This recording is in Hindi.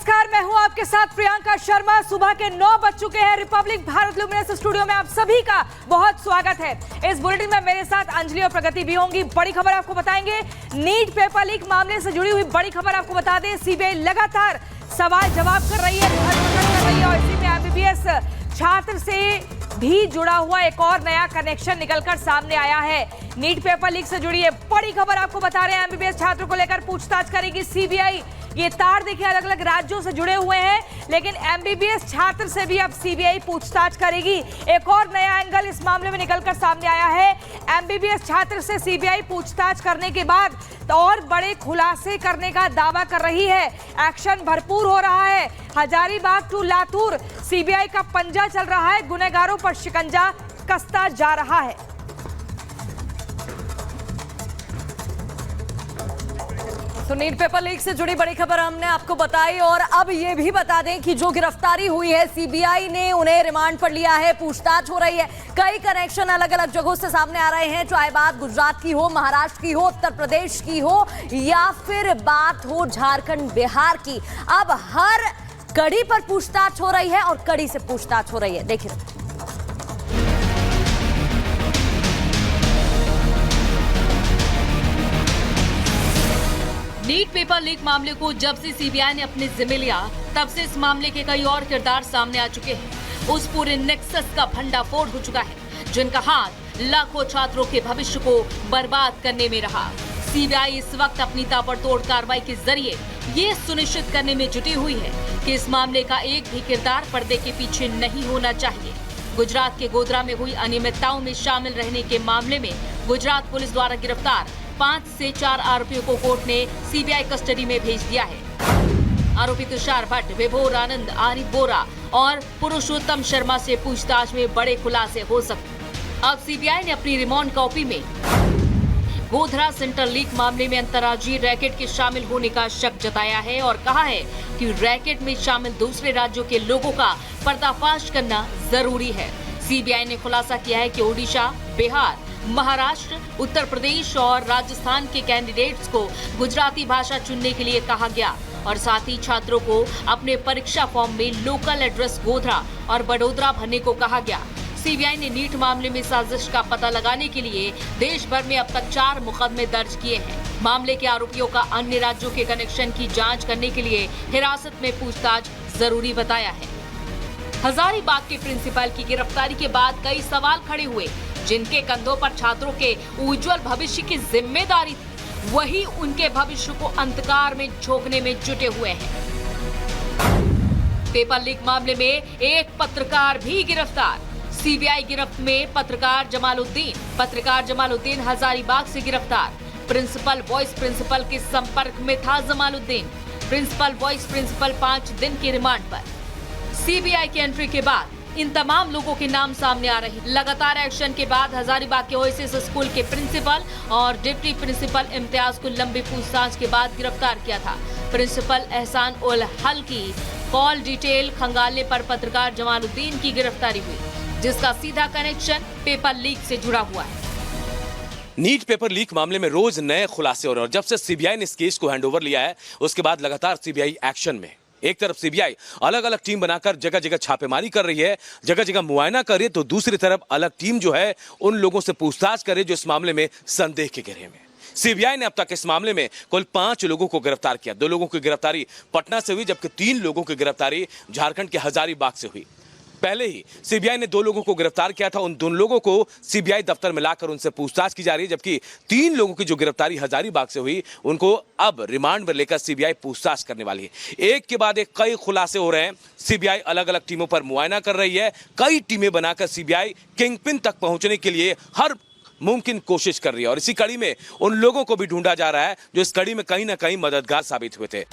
नमस्कार, मैं हूं आपके साथ प्रियंका शर्मा। सुबह के 9 बज चुके हैं। रिपब्लिक भारत ल्यूमिनस स्टूडियो में आप सभी का बहुत स्वागत है। इस बुलेटिन में मेरे साथ अंजलि और प्रगति भी होंगी। बड़ी खबर आपको बताएंगे, नीट पेपर लीक मामले से जुड़ी हुई बड़ी खबर आपको बता दें। सीबीआई लगातार सवाल जवाब कर रही है, धरपकड़ कर रही है और इसी में एमबीबीएस छात्र से भी जुड़ा हुआ एक और नया कनेक्शन निकलकर सामने आया है। नीट पेपर लीक से जुड़ी है बड़ी खबर आपको बता रहे हैं। एमबीबीएस छात्रों को लेकर पूछताछ करेगी सीबीआई। ये तार देखिए अलग अलग राज्यों से जुड़े हुए हैं, लेकिन एमबीबीएस छात्र से भी अब सीबीआई पूछताछ करेगी। एक और नया एंगल इस मामले में निकलकर सामने आया है। एमबीबीएस छात्र से सीबीआई पूछताछ करने के बाद तो और बड़े खुलासे करने का दावा कर रही है। एक्शन भरपूर हो रहा है। हजारीबाग टू लातूर सीबीआई का पंजा चल रहा है। गुनहगारों पर शिकंजा कसता जा रहा है। तो नीट पेपर लीक से जुड़ी बड़ी खबर हमने आपको बताई और अब ये भी बता दें कि जो गिरफ्तारी हुई है, सीबीआई ने उन्हें रिमांड पर लिया है, पूछताछ हो रही है। कई कनेक्शन अलग अलग जगहों से सामने आ रहे हैं, चाहे बात गुजरात की हो, महाराष्ट्र की हो, उत्तर प्रदेश की हो या फिर बात हो झारखंड बिहार की। अब हर कड़ी पर पूछताछ हो रही है और कड़ी से पूछताछ हो रही है। देखिए नीट पेपर लीक मामले को जब से सीबीआई ने अपने जिम्मे लिया, तब से इस मामले के कई और किरदार सामने आ चुके हैं। उस पूरे नेक्सस का भंडाफोड़ हो चुका है, जिनका हाथ लाखों छात्रों के भविष्य को बर्बाद करने में रहा। सीबीआई इस वक्त अपनी ताबड़तोड़ कार्रवाई के जरिए ये सुनिश्चित करने में जुटी हुई है कि इस मामले का एक भी किरदार पर्दे के पीछे नहीं होना चाहिए। गुजरात के गोधरा में हुई अनियमितताओं में शामिल रहने के मामले में गुजरात पुलिस द्वारा गिरफ्तार 5 से 4 आरोपियों को कोर्ट ने सीबीआई कस्टडी में भेज दिया है। आरोपी तुषार भट्ट, विभोर आनंद, आरिफ बोरा और पुरुषोत्तम शर्मा से पूछताछ में बड़े खुलासे हो सकते। अब सीबीआई ने अपनी रिमांड कॉपी में गोधरा सेंटर लीक मामले में अंतर्राज्यीय रैकेट के शामिल होने का शक जताया है और कहा है कि रैकेट में शामिल दूसरे राज्यों के लोगों का पर्दाफाश करना जरूरी है। सीबीआई ने खुलासा किया है कि ओडिशा, बिहार, महाराष्ट्र, उत्तर प्रदेश और राजस्थान के कैंडिडेट्स को गुजराती भाषा चुनने के लिए कहा गया और साथ ही छात्रों को अपने परीक्षा फॉर्म में लोकल एड्रेस गोधरा और बड़ोदरा भरने को कहा गया। सीबीआई ने नीट मामले में साजिश का पता लगाने के लिए देश भर में अब तक 4 मुकदमे दर्ज किए हैं। मामले के आरोपियों का अन्य राज्यों के कनेक्शन की जांच करने के लिए हिरासत में पूछताछ जरूरी बताया है। हजारीबाग के प्रिंसिपल की गिरफ्तारी के बाद कई सवाल खड़े हुए, जिनके कंधों पर छात्रों के उज्जवल भविष्य की जिम्मेदारी थी, वही उनके भविष्य को अंधकार में झोंकने में जुटे हुए हैं। पेपर लीक मामले में एक पत्रकार भी गिरफ्तार। सीबीआई गिरफ्त में पत्रकार जमालुद्दीन हजारीबाग से गिरफ्तार। प्रिंसिपल वॉइस प्रिंसिपल के संपर्क में था जमालुद्दीन। प्रिंसिपल वॉइस प्रिंसिपल 5 दिन की रिमांड पर। सीबीआई की एंट्री के बाद इन तमाम लोगों के नाम सामने आ रहे हैं। लगातार एक्शन के बाद हजारीबाग के ओएसिस स्कूल के प्रिंसिपल और डिप्टी प्रिंसिपल इम्तियाज को लंबी पूछताछ के बाद गिरफ्तार किया था। प्रिंसिपल एहसान उल हल की कॉल डिटेल खंगालने पर पत्रकार जमालुद्दीन की गिरफ्तारी हुई, जिसका सीधा कनेक्शन पेपर लीक से जुड़ा हुआ है। नीट पेपर लीक मामले में रोज नए खुलासे हो रहे हैं और जब से सीबीआई ने इस केस को हैंडओवर लिया है, उसके बाद लगातार सीबीआई एक्शन में। एक तरफ सीबीआई अलग अलग टीम बनाकर जगह जगह छापेमारी कर रही है, जगह जगह मुआयना कर रही है, तो दूसरी तरफ अलग टीम जो है उन लोगों से पूछताछ करे जो इस मामले में संदेह के घेरे में। सीबीआई ने अब तक इस मामले में कुल 5 लोगों को गिरफ्तार किया। 2 लोगों की गिरफ्तारी पटना से हुई, जबकि 3 लोगों की गिरफ्तारी झारखंड के हजारीबाग से हुई। पहले ही सीबीआई ने 2 लोगों को गिरफ्तार किया था। उन 2 लोगों को सीबीआई दफ्तर में लाकर उनसे पूछताछ की जा रही है, जबकि 3 लोगों की जो गिरफ्तारी हजारीबाग से हुई, उनको अब रिमांड में लेकर सीबीआई पूछताछ करने वाली है। एक के बाद एक कई खुलासे हो रहे हैं। सीबीआई अलग अलग टीमों पर मुआयना कर रही है। कई टीमें बनाकर सीबीआई किंगपिन तक पहुंचने के लिए हर मुमकिन कोशिश कर रही है और इसी कड़ी में उन लोगों को भी ढूंढा जा रहा है जो इस कड़ी में कहीं ना कहीं मददगार साबित हुए थे।